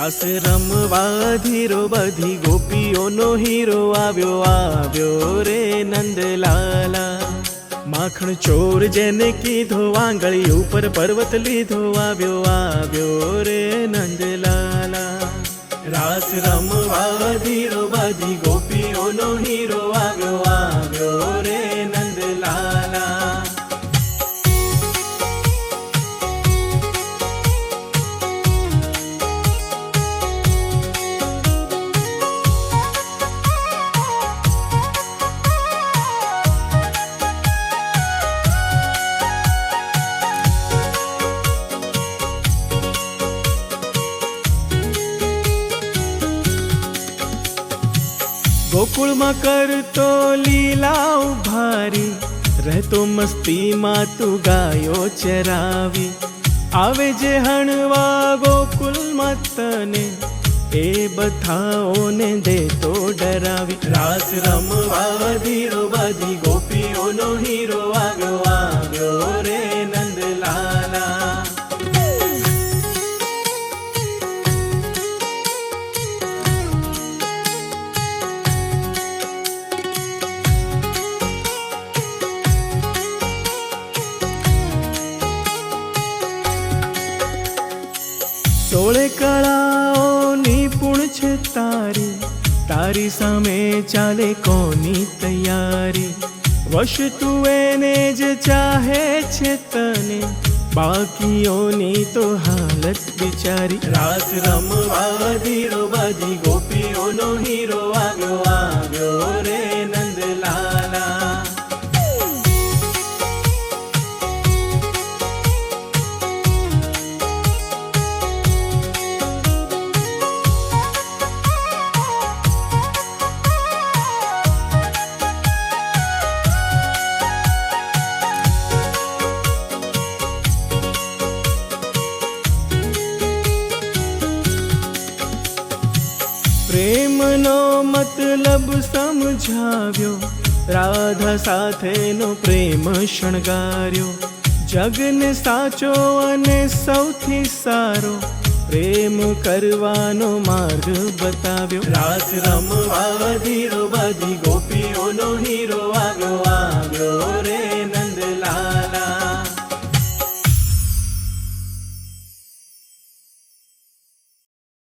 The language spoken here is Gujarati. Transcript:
રાસ રમવા ધીરો બધી ગોપીઓનો હીરો આવ્યો આવ્યો રે નંદલાલા. માખણ ચોર જેને કીધો આંગળી ઉપર પર્વત લીધો આવ્યો આવ્યો રે નંદલાલા. રાસ રમવા ધીરો બધી ગોપીઓનો હીરો આવ્યો આવ્યો રે નંદલાલા. ગોકુળમાં કરતો લીલા ભારી, રહેતો મસ્તીમાં તું ગાયો ચરાવી. આવે જે હણવા ગોકુળમાં તને, એ બધાઓને દેતો ડરાવી. રાસ રમવા ધીરો બધી ગોપીઓનો હીરો આવ્યો આવ્યો રે નંદલાલા. સોળે કળાઓ નિપુણ છે તારી, તારી સામે ચાલે કોની તૈયારી. વશ તું એને જ ચાહે છે તને, બાકીઓની તો હાલત બિચારી. રાસ રમવા ધીરો બધી ગોપીઓનો હીરો આવ્યો આવ્યો રે નંદલાલા. પ્રેમનો મતલબ સમજાવ્યો, રાધા સાથેનો પ્રેમ શણગાર્યો. જગને સાચો અને સૌથી સારો પ્રેમ કરવાનો માર્ગ બતાવ્યો. રાસ રમવા ધીરો બધી ગોપીઓનો હીરો આવ્યો આવ્યો રે નંદલાલા.